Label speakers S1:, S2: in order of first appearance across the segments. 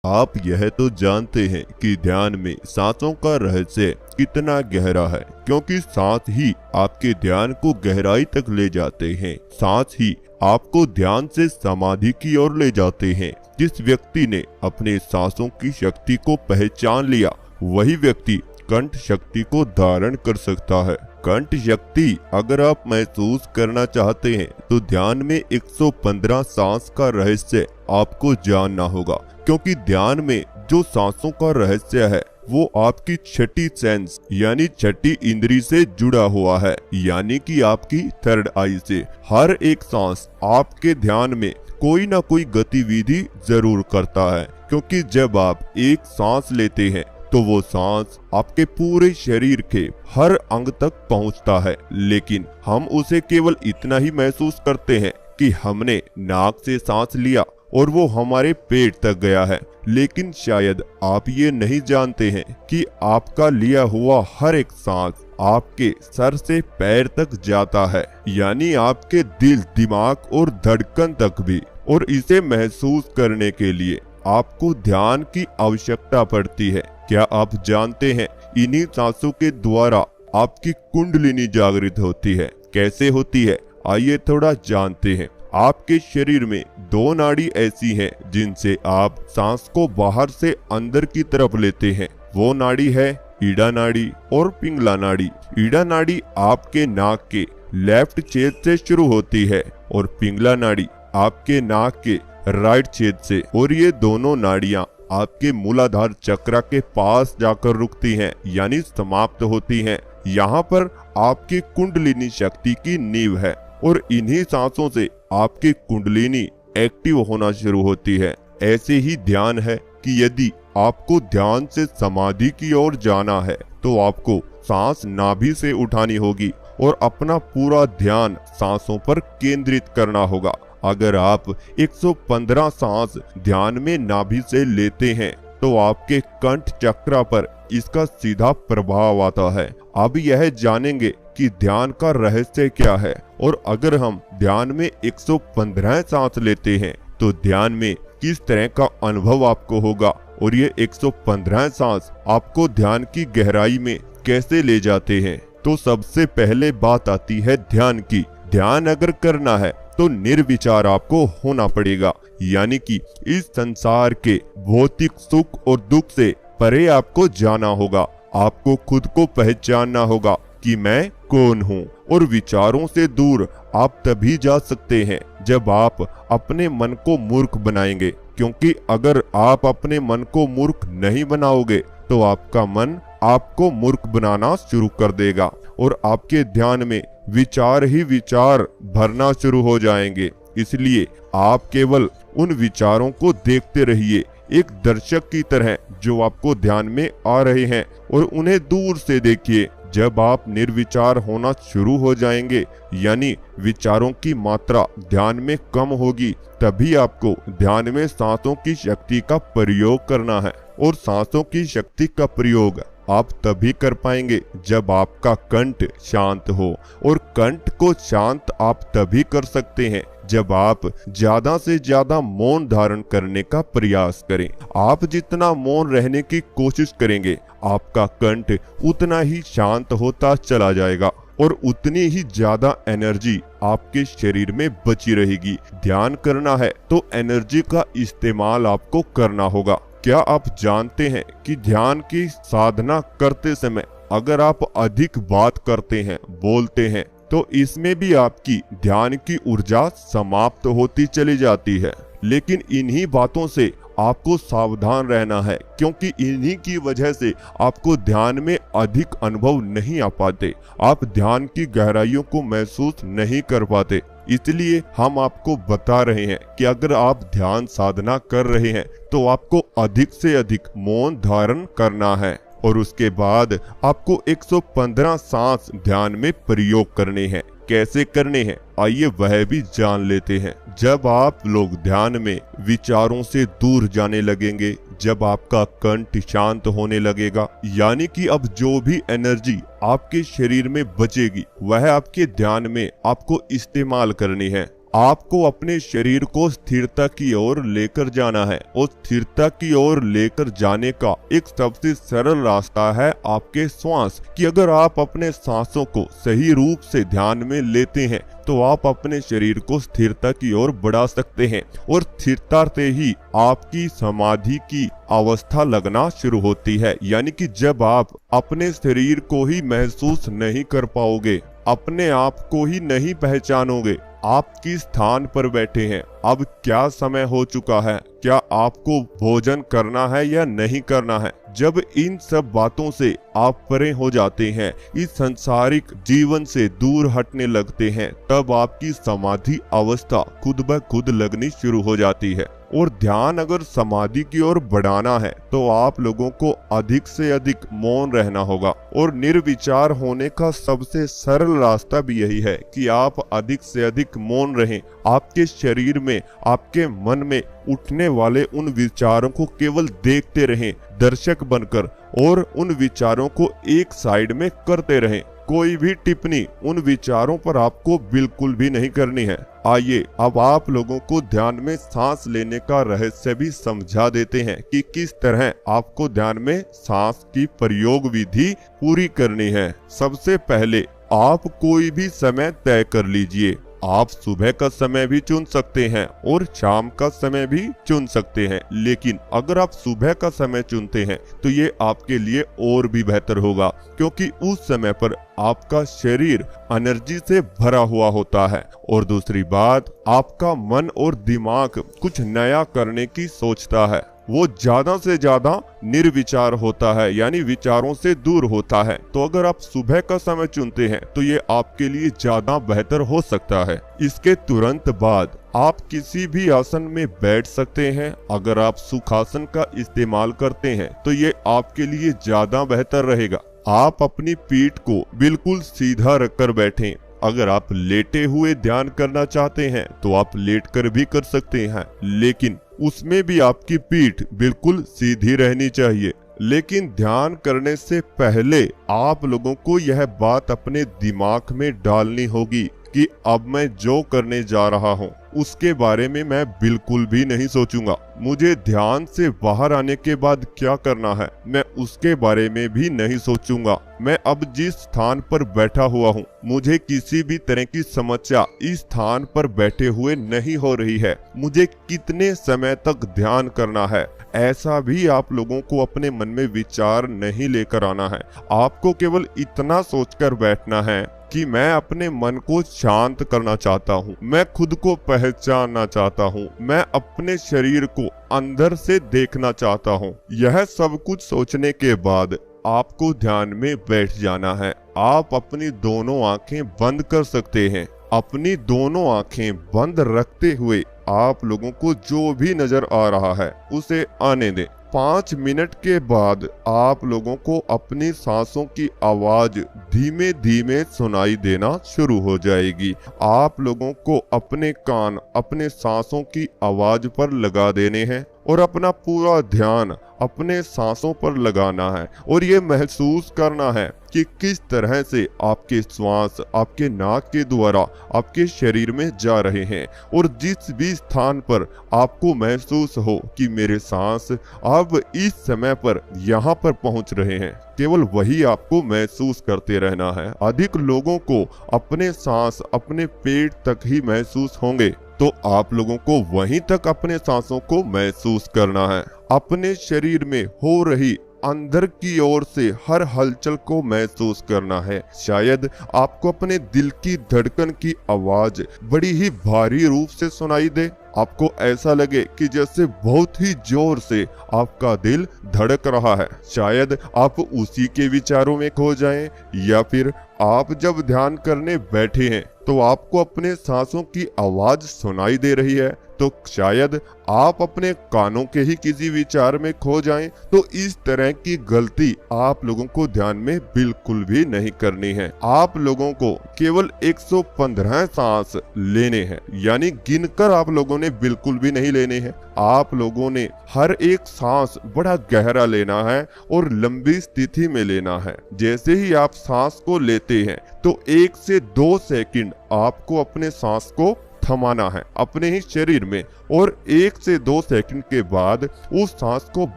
S1: आप यह तो जानते हैं कि ध्यान में सांसों का रहस्य कितना गहरा है, क्योंकि सांस ही आपके ध्यान को गहराई तक ले जाते हैं। सांस ही आपको ध्यान से समाधि की ओर ले जाते हैं। जिस व्यक्ति ने अपने सांसों की शक्ति को पहचान लिया, वही व्यक्ति कंठ शक्ति को धारण कर सकता है। कंठ शक्ति अगर आप महसूस करना चाहते हैं तो ध्यान में 115 सांस का रहस्य आपको जानना होगा, क्योंकि ध्यान में जो सांसों का रहस्य है वो आपकी छठी सेंस यानी छठी इंद्री से जुड़ा हुआ है, यानी कि आपकी थर्ड आई से। हर एक सांस आपके ध्यान में कोई ना कोई गतिविधि जरूर करता है, क्योंकि जब आप एक सांस लेते हैं तो वो सांस आपके पूरे शरीर के हर अंग तक पहुंचता है, लेकिन हम उसे केवल इतना ही महसूस करते हैं कि हमने नाक से सांस लिया और वो हमारे पेट तक गया है। लेकिन शायद आप ये नहीं जानते हैं कि आपका लिया हुआ हर एक सांस आपके सर से पैर तक जाता है, यानी आपके दिल, दिमाग और धड़कन तक भी। और इसे महसूस करने के लिए आपको ध्यान की आवश्यकता पड़ती है। क्या आप जानते हैं इन्हीं सांसों के द्वारा आपकी कुंडलिनी जागृत होती है? कैसे होती है, आइए थोड़ा जानते हैं। आपके शरीर में दो नाड़ी ऐसी हैं जिनसे आप सांस को बाहर से अंदर की तरफ लेते हैं। वो नाड़ी है ईड़ा नाड़ी और पिंगला नाड़ी। ईड़ा नाड़ी आपके नाक के लेफ्ट छेद से शुरू होती है और पिंगला नाड़ी आपके नाक के राइट छेद से। और ये दोनों नाड़ियां आपके मूलाधार चक्र के पास जाकर रुकती हैं, यानी समाप्त होती हैं। यहाँ पर आपकी कुंडलिनी शक्ति की नींव है और इन्हीं सांसों से आपकी कुंडलिनी एक्टिव होना शुरू होती है। ऐसे ही ध्यान है कि यदि आपको ध्यान से समाधि की ओर जाना है तो आपको सांस नाभि से उठानी होगी और अपना पूरा ध्यान सांसों पर केंद्रित करना होगा। अगर आप 115 सांस ध्यान में नाभि से लेते हैं तो आपके कंठ चक्र पर इसका सीधा प्रभाव आता है। अब यह जानेंगे कि ध्यान का रहस्य क्या है, और अगर हम ध्यान में 115 सांस लेते हैं तो ध्यान में किस तरह का अनुभव आपको होगा, और ये 115 सांस आपको ध्यान की गहराई में कैसे ले जाते हैं। तो सबसे पहले बात आती है ध्यान की। ध्यान अगर करना है तो निर्विचार आपको होना पड़ेगा, यानी कि इस संसार के भौतिक सुख और दुख से परे आपको जाना होगा। आपको खुद को पहचानना होगा कि मैं कौन हूँ, और विचारों से दूर आप तभी जा सकते हैं जब आप अपने मन को मूर्ख बनाएंगे, क्योंकि अगर आप अपने मन को मूर्ख नहीं बनाओगे तो आपका मन आपको मूर्ख बनाना शुरू कर देगा और आपके ध्यान में विचार ही विचार भरना शुरू हो जाएंगे। इसलिए आप केवल उन विचारों को देखते रहिए, एक दर्शक की तरह जो आपको ध्यान में आ रहे हैं, और उन्हें दूर से देखिए। जब आप निर्विचार होना शुरू हो जाएंगे, यानी विचारों की मात्रा ध्यान में कम होगी, तभी आपको ध्यान में सांसों की शक्ति का प्रयोग करना है। और सांसों की शक्ति का प्रयोग आप तभी कर पाएंगे जब आपका कंठ शांत हो, और कंठ को शांत आप तभी कर सकते हैं जब आप ज्यादा से ज्यादा मौन धारण करने का प्रयास करें। आप जितना मौन रहने की कोशिश करेंगे, आपका कंठ उतना ही शांत होता चला जाएगा और उतनी ही ज्यादा एनर्जी आपके शरीर में बची रहेगी। ध्यान करना है तो एनर्जी का इस्तेमाल आपको करना होगा। क्या आप जानते हैं कि ध्यान की साधना करते समय अगर आप अधिक बात करते हैं, बोलते हैं, तो इसमें भी आपकी ध्यान की ऊर्जा समाप्त होती चली जाती है। लेकिन इन्हीं बातों से आपको सावधान रहना है, क्योंकि इन्हीं की वजह से आपको ध्यान में अधिक अनुभव नहीं आ पाते, आप ध्यान की गहराइयों को महसूस नहीं कर पाते। इसलिए हम आपको बता रहे हैं कि अगर आप ध्यान साधना कर रहे हैं तो आपको अधिक से अधिक मौन धारण करना है, और उसके बाद आपको 115 सांस ध्यान में प्रयोग करने हैं। कैसे करने हैं, आइए वह भी जान लेते हैं। जब आप लोग ध्यान में विचारों से दूर जाने लगेंगे, जब आपका कंठ शांत होने लगेगा, यानी कि अब जो भी एनर्जी आपके शरीर में बचेगी वह आपके ध्यान में आपको इस्तेमाल करनी है। आपको अपने शरीर को स्थिरता की ओर लेकर जाना है और स्थिरता की ओर लेकर जाने का एक सबसे सरल रास्ता है आपके श्वास कि अगर आप अपने सांसों को सही रूप से ध्यान में लेते हैं तो आप अपने शरीर को स्थिरता की ओर बढ़ा सकते हैं और स्थिरता से ही आपकी समाधि की अवस्था लगना शुरू होती है। यानी कि जब आप अपने शरीर को ही महसूस नहीं कर पाओगे, अपने आप को ही नहीं पहचानोगे, आप किस स्थान पर बैठे हैं, अब क्या समय हो चुका है, क्या आपको भोजन करना है या नहीं करना है, जब इन सब बातों से आप परे हो जाते हैं, इस संसारिक जीवन से दूर हटने लगते हैं, तब आपकी समाधि अवस्था खुद ब खुद लगनी शुरू हो जाती है। और ध्यान अगर समाधि की ओर बढ़ाना है तो आप लोगों को अधिक से अधिक मौन रहना होगा और निर्विचार होने का सबसे सरल रास्ता भी यही है कि आप अधिक से अधिक मौन रहें। आपके शरीर में, आपके मन में उठने वाले उन विचारों को केवल देखते रहें दर्शक बनकर और उन विचारों को एक साइड में करते रहें। कोई भी टिप्पणी उन विचारों पर आपको बिल्कुल भी नहीं करनी है। आइए अब आप लोगों को ध्यान में सांस लेने का रहस्य भी समझा देते हैं कि किस तरह आपको ध्यान में सांस की प्रयोग विधि पूरी करनी है। सबसे पहले आप कोई भी समय तय कर लीजिए। आप सुबह का समय भी चुन सकते हैं और शाम का समय भी चुन सकते हैं, लेकिन अगर आप सुबह का समय चुनते हैं तो ये आपके लिए और भी बेहतर होगा क्योंकि उस समय पर आपका शरीर एनर्जी से भरा हुआ होता है और दूसरी बात, आपका मन और दिमाग कुछ नया करने की सोचता है। वो ज्यादा से ज्यादा निर्विचार होता है, यानी विचारों से दूर होता है। तो अगर आप सुबह का समय चुनते हैं तो ये आपके लिए ज्यादा बेहतर हो सकता है। इसके तुरंत बाद आप किसी भी आसन में बैठ सकते हैं। अगर आप सुखासन का इस्तेमाल करते हैं तो ये आपके लिए ज्यादा बेहतर रहेगा। आप अपनी पीठ को बिल्कुल सीधा रखकर बैठें। अगर आप लेटे हुए ध्यान करना चाहते हैं तो आप लेटकर भी कर सकते हैं, लेकिन उसमें भी आपकी पीठ बिल्कुल सीधी रहनी चाहिए। लेकिन ध्यान करने से पहले आप लोगों को यह बात अपने दिमाग में डालनी होगी कि अब मैं जो करने जा रहा हूँ उसके बारे में मैं बिल्कुल भी नहीं सोचूंगा। मुझे ध्यान से बाहर आने के बाद क्या करना है मैं उसके बारे में भी नहीं सोचूंगा। मैं अब जिस स्थान पर बैठा हुआ हूँ, मुझे किसी भी तरह की समस्या इस स्थान पर बैठे हुए नहीं हो रही है। मुझे कितने समय तक ध्यान करना है, ऐसा भी आप लोगों को अपने मन में विचार नहीं लेकर आना है। आपको केवल इतना सोचकर बैठना है कि मैं अपने मन को शांत करना चाहता हूँ, मैं खुद को पहचानना चाहता हूँ, मैं अपने शरीर को अंदर से देखना चाहता हूँ। यह सब कुछ सोचने के बाद आपको ध्यान में बैठ जाना है। आप अपनी दोनों आंखें बंद कर सकते हैं। अपनी दोनों आंखें बंद रखते हुए आप लोगों को जो भी नजर आ रहा है उसे आने दें। 5 मिनट के बाद आप लोगों को अपनी सांसों की आवाज धीमे धीमे सुनाई देना शुरू हो जाएगी। आप लोगों को अपने कान अपने सांसों की आवाज पर लगा देने हैं और अपना पूरा ध्यान अपने सांसों पर लगाना है और ये महसूस करना है कि किस तरह से आपके श्वास आपके नाक के द्वारा आपके शरीर में जा रहे हैं। और जिस भी स्थान पर आपको महसूस हो कि मेरे सांस अब इस समय पर यहाँ पर पहुँच रहे हैं, केवल वही आपको महसूस करते रहना है। अधिक लोगों को अपने सांस अपने पेट तक ही महसूस होंगे, तो आप लोगों को वहीं तक अपने सांसों को महसूस करना है। अपने शरीर में हो रही अंदर की ओर से हर हलचल को महसूस करना है। शायद आपको अपने दिल की धड़कन की आवाज बड़ी ही भारी रूप से सुनाई दे। आपको ऐसा लगे कि जैसे बहुत ही जोर से आपका दिल धड़क रहा है। शायद आप उसी के विचारों में खो जाएं, या फिर आप जब ध्यान करने बैठे हैं तो आपको अपने सांसों की आवाज सुनाई दे रही है, तो शायद आप अपने कानों के ही किसी विचार में खो जाएं। तो इस तरह की गलती आप लोगों को ध्यान में बिल्कुल भी नहीं करनी है। आप लोगों को केवल 115 सांस लेने हैं, यानी गिनकर आप लोगों ने बिल्कुल भी नहीं लेने हैं। आप लोगों ने हर एक सांस बड़ा गहरा लेना है और लंबी स्थिति में लेना है। जैसे ही आप सांस को लेते हैं तो 1 से 2 सेकंड आपको अपने सांस को थमाना है अपने ही शरीर में और 1 से 2 सेकंड के बाद उस सांस को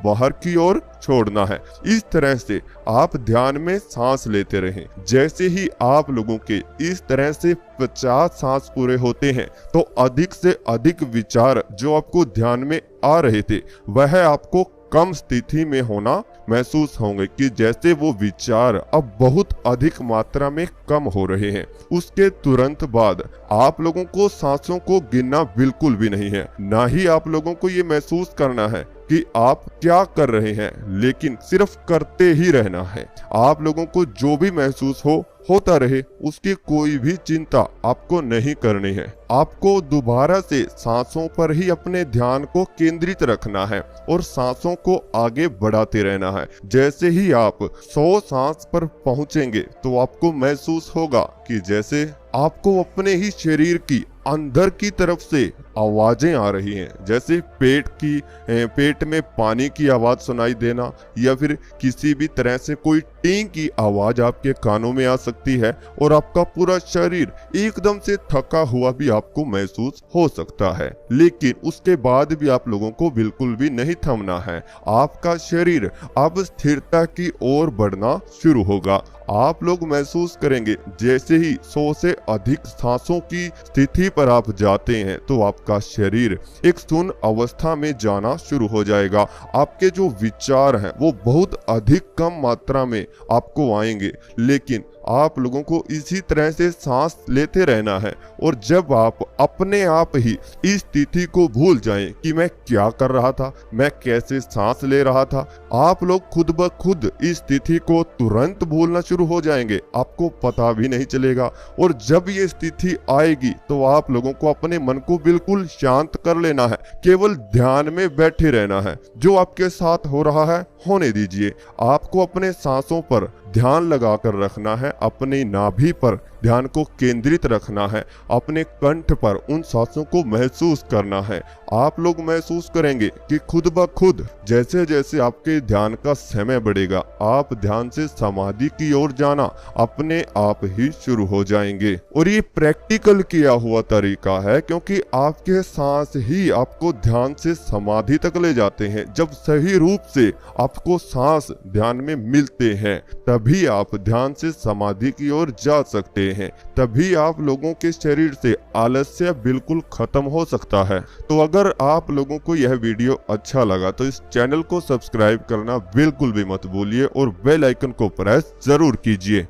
S1: बाहर की ओर छोड़ना है। इस तरह से आप ध्यान में सांस लेते रहें। जैसे ही आप लोगों के इस तरह से 50 सांस पूरे होते हैं तो अधिक से अधिक विचार जो आपको ध्यान में आ रहे थे वह आपको कम स्थिति में होना महसूस होंगे कि जैसे वो विचार अब बहुत अधिक मात्रा में कम हो रहे हैं। उसके तुरंत बाद आप लोगों को सांसों को गिनना बिल्कुल भी नहीं है, ना ही आप लोगों को ये महसूस करना है कि आप क्या कर रहे हैं, लेकिन सिर्फ करते ही रहना है। आप लोगों को जो भी महसूस होता रहे, उसकी कोई भी चिंता आपको नहीं करनी है। आपको दोबारा से सांसों पर ही अपने ध्यान को केंद्रित रखना है और सांसों को आगे बढ़ाते रहना है। जैसे ही आप 100 सांस पर पहुंचेंगे तो आपको महसूस होगा कि जैसे आपको अपने ही शरीर की अंदर की तरफ से आवाजें आ रही हैं, जैसे पेट में पानी की आवाज सुनाई देना या फिर किसी भी तरह से कोई टीं की आवाज आपके कानों में आ सकती है और आपका पूरा शरीर एकदम से थका हुआ भी आपको महसूस हो सकता है। लेकिन उसके बाद भी आप लोगों को बिल्कुल भी नहीं थमना है। आपका शरीर अब स्थिरता की ओर बढ़ना शुरू होगा। आप लोग महसूस करेंगे जैसे ही 100 से अधिक सांसों की स्थिति पर आप जाते हैं तो आपका शरीर एक शून्य अवस्था में जाना शुरू हो जाएगा। आपके जो विचार हैं वो बहुत अधिक कम मात्रा में आपको आएंगे, लेकिन आप लोगों को इसी तरह से सांस लेते रहना है। और जब आप अपने आप ही इस स्थिति को भूल जाएं कि मैं क्या कर रहा था, मैं कैसे सांस ले रहा था, आप लोग खुद ब खुद इस स्थिति को तुरंत भूलना शुरू हो जाएंगे, आपको पता भी नहीं चलेगा। और जब ये स्थिति आएगी तो आप लोगों को अपने मन को बिल्कुल शांत कर लेना है, केवल ध्यान में बैठे रहना है। जो आपके साथ हो रहा है होने दीजिए। आपको अपने सांसों पर ध्यान लगा कर रखना है, अपनी नाभि पर ध्यान को केंद्रित रखना है, अपने कंठ पर उन सांसों को महसूस करना है। आप लोग महसूस करेंगे कि खुद ब खुद जैसे जैसे आपके ध्यान का समय बढ़ेगा, आप ध्यान से समाधि की ओर जाना अपने आप ही शुरू हो जाएंगे। और ये प्रैक्टिकल किया हुआ तरीका है, क्योंकि आपके सांस ही आपको ध्यान से समाधि तक ले जाते हैं। जब सही रूप से आपको सांस ध्यान में मिलते हैं तभी आप ध्यान से समाधि की ओर जा सकते हैं, तभी आप लोगों के शरीर से आलस्य बिल्कुल खत्म हो सकता है। तो अगर आप लोगों को यह वीडियो अच्छा लगा तो इस चैनल को सब्सक्राइब करना बिल्कुल भी मत भूलिए और बेल आइकन को प्रेस जरूर कीजिए।